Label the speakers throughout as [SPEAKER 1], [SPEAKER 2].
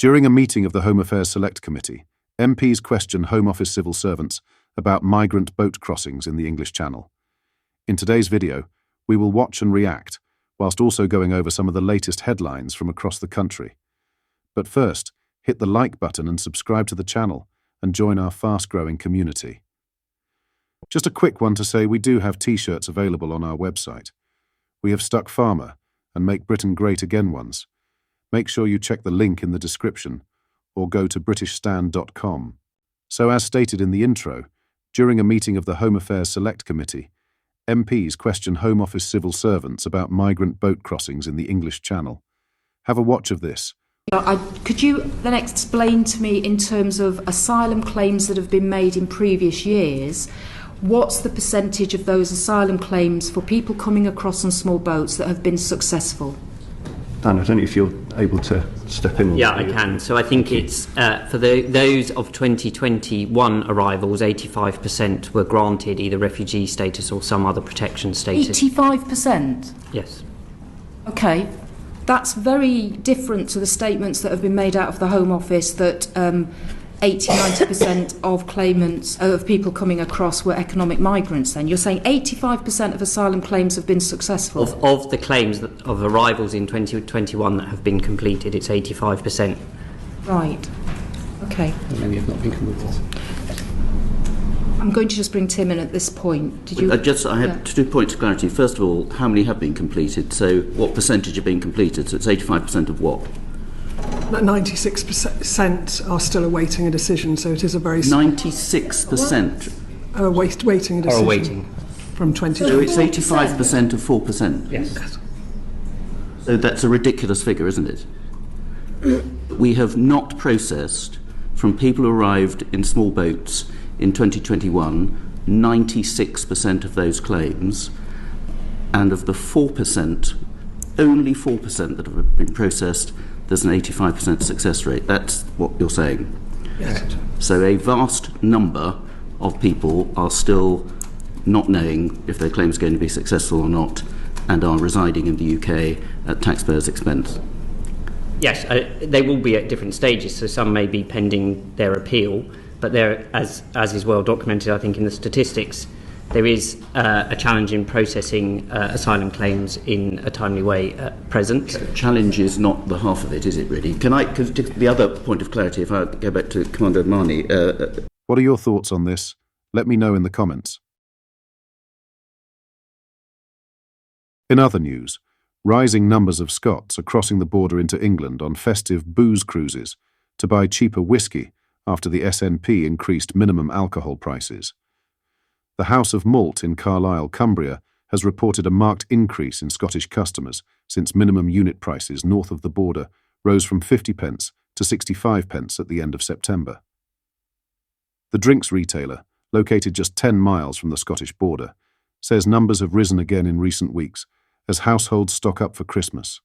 [SPEAKER 1] During a meeting of the Home Affairs Select Committee, MPs questioned Home Office civil servants about migrant boat crossings in the English Channel. In today's video, we will watch and react, whilst also going over some of the latest headlines from across the country. But first, hit the like button and subscribe to the channel and join our fast-growing community. Just a quick one to say we do have t-shirts available on our website. We have stuck Farmer and Make Britain Great Again ones. Make sure you check the link in the description or go to britishstand.com. So as stated in the intro, during a meeting of the Home Affairs Select Committee, MPs questioned Home Office civil servants about migrant boat crossings in the English Channel. Have a watch of this.
[SPEAKER 2] Could you then explain to me, in terms of asylum claims that have been made in previous years, what's the percentage of those asylum claims for people coming across on small boats that have been successful?
[SPEAKER 3] Dan, I don't know if you're able to step in.
[SPEAKER 4] Yeah, I can. So I think it's for those of 2021 arrivals, 85% were granted either refugee status or some other protection status.
[SPEAKER 2] 85%?
[SPEAKER 4] Yes.
[SPEAKER 2] Okay. That's very different to the statements that have been made out of the Home Office that 80-90% of claimants, of people coming across, were economic migrants then. You're saying 85% of asylum claims have been successful?
[SPEAKER 4] Of the claims of arrivals in 2021 that have been completed, it's 85%.
[SPEAKER 2] Right. Okay.
[SPEAKER 3] Many have not been completed.
[SPEAKER 2] I'm going to just bring Tim in at this point. Did you?
[SPEAKER 5] I had 2 points of clarity. First of all, how many have been completed? So what percentage have been completed? So it's 85% of what?
[SPEAKER 6] 96% are still awaiting a decision, so it is a very...
[SPEAKER 5] 96%?
[SPEAKER 6] Are awaiting a decision.
[SPEAKER 4] Are awaiting.
[SPEAKER 6] From 2020.
[SPEAKER 5] So it's 85% of 4%?
[SPEAKER 4] Yes.
[SPEAKER 5] So that's a ridiculous figure, isn't it? We have not processed, from people who arrived in small boats in 2021, 96% of those claims, and of the 4%, only 4% that have been processed, there's an 85% success rate. That's what you're saying?
[SPEAKER 6] Yes.
[SPEAKER 5] So a vast number of people are still not knowing if their claim is going to be successful or not, and are residing in the UK at taxpayers' expense.
[SPEAKER 4] Yes, they will be at different stages, so some may be pending their appeal, but there, as is well documented, I think, in the statistics, there is a challenge in processing asylum claims in a timely way at present.
[SPEAKER 5] Challenge is not the half of it, is it really? Because the other point of clarity, if I go back to Commander Marnie...
[SPEAKER 1] What are your thoughts on this? Let me know in the comments. In other news, rising numbers of Scots are crossing the border into England on festive booze cruises to buy cheaper whiskey after the SNP increased minimum alcohol prices. The House of Malt in Carlisle, Cumbria, has reported a marked increase in Scottish customers since minimum unit prices north of the border rose from 50 pence to 65 pence at the end of September. The drinks retailer, located just 10 miles from the Scottish border, says numbers have risen again in recent weeks as households stock up for Christmas.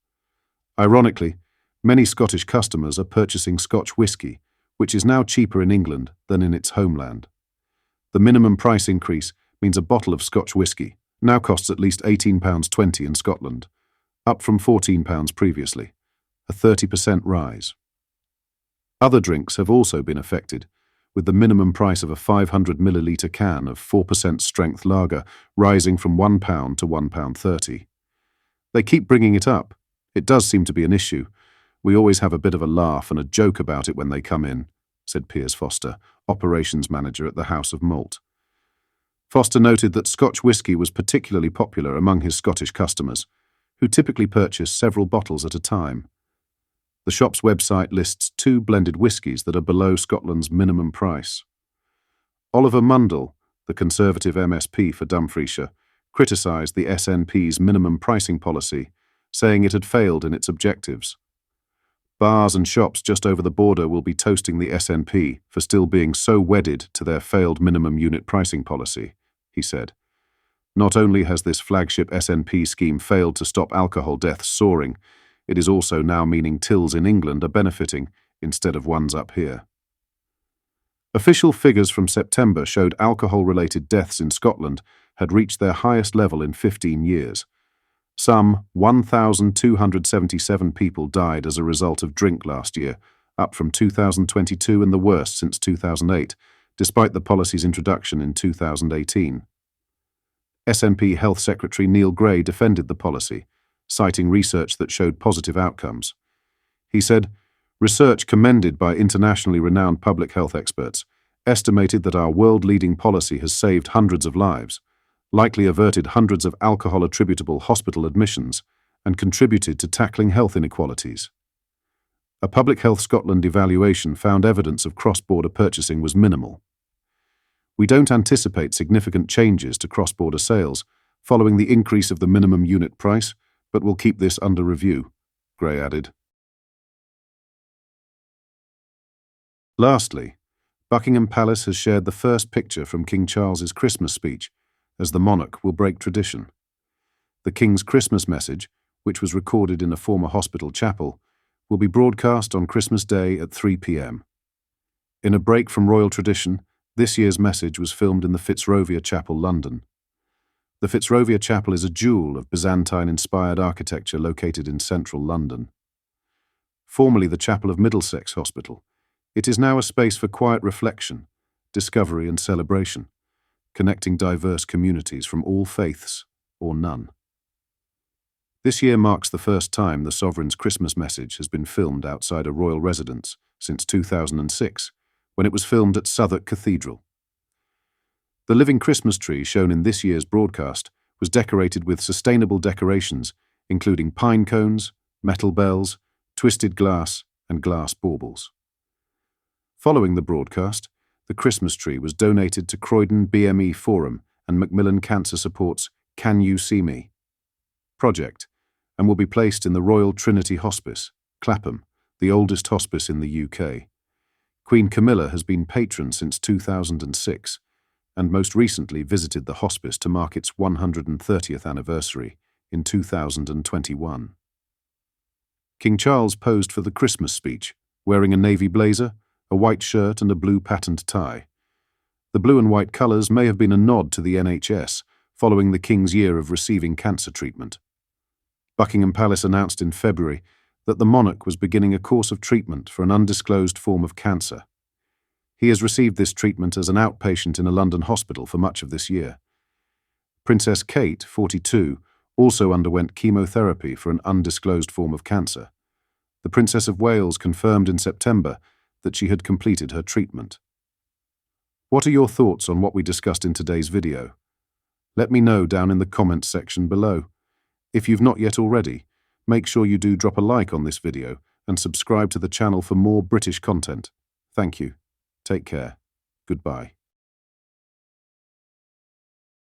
[SPEAKER 1] Ironically, many Scottish customers are purchasing Scotch whisky, which is now cheaper in England than in its homeland. The minimum price increase means a bottle of Scotch whisky now costs at least £18.20 in Scotland, up from £14 previously, a 30% rise. Other drinks have also been affected, with the minimum price of a 500 millilitre can of 4% strength lager rising from £1 to £1.30. They keep bringing it up. It does seem to be an issue. We always have a bit of a laugh and a joke about it when they come in, said Piers Foster, operations manager at the House of Malt. Foster noted that Scotch whisky was particularly popular among his Scottish customers, who typically purchase several bottles at a time. The shop's website lists 2 blended whiskies that are below Scotland's minimum price. Oliver Mundell, the Conservative MSP for Dumfriesshire, criticised the SNP's minimum pricing policy, saying it had failed in its objectives. Bars and shops just over the border will be toasting the SNP for still being so wedded to their failed minimum unit pricing policy, he said. Not only has this flagship SNP scheme failed to stop alcohol deaths soaring, it is also now meaning tills in England are benefiting instead of ones up here. Official figures from September showed alcohol-related deaths in Scotland had reached their highest level in 15 years. Some 1,277 people died as a result of drink last year, up from 2022 and the worst since 2008, despite the policy's introduction in 2018. SNP Health Secretary Neil Gray defended the policy, citing research that showed positive outcomes. He said, "Research commended by internationally renowned public health experts estimated that our world-leading policy has saved hundreds of lives, likely averted hundreds of alcohol-attributable hospital admissions, and contributed to tackling health inequalities." A Public Health Scotland evaluation found evidence of cross-border purchasing was minimal. "We don't anticipate significant changes to cross-border sales following the increase of the minimum unit price, but we'll keep this under review," Gray added. Lastly, Buckingham Palace has shared the first picture from King Charles's Christmas speech, as the monarch will break tradition. The King's Christmas message, which was recorded in a former hospital chapel, will be broadcast on Christmas Day at 3 p.m. In a break from royal tradition, this year's message was filmed in the Fitzrovia Chapel, London. The Fitzrovia Chapel is a jewel of Byzantine-inspired architecture located in central London. Formerly the Chapel of Middlesex Hospital, it is now a space for quiet reflection, discovery and celebration, connecting diverse communities from all faiths or none. This year marks the first time the Sovereign's Christmas message has been filmed outside a royal residence since 2006, when it was filmed at Southwark Cathedral. The living Christmas tree shown in this year's broadcast was decorated with sustainable decorations, including pine cones, metal bells, twisted glass, and glass baubles. Following the broadcast, the Christmas tree was donated to Croydon BME Forum and Macmillan Cancer Support's Can You See Me project, and will be placed in the Royal Trinity Hospice, Clapham, the oldest hospice in the UK. Queen Camilla has been patron since 2006, and most recently visited the hospice to mark its 130th anniversary in 2021. King Charles posed for the Christmas speech, wearing a navy blazer, a white shirt and a blue patterned tie. The blue and white colours may have been a nod to the NHS, following the King's year of receiving cancer treatment. Buckingham Palace announced in February that the monarch was beginning a course of treatment for an undisclosed form of cancer. He has received this treatment as an outpatient in a London hospital for much of this year. Princess Kate, 42, also underwent chemotherapy for an undisclosed form of cancer. The Princess of Wales confirmed in September that she had completed her treatment. What are your thoughts on what we discussed in today's video? Let me know down in the comments section below. If you've not yet already, make sure you do drop a like on this video and subscribe to the channel for more British content. Thank you. Take care. Goodbye.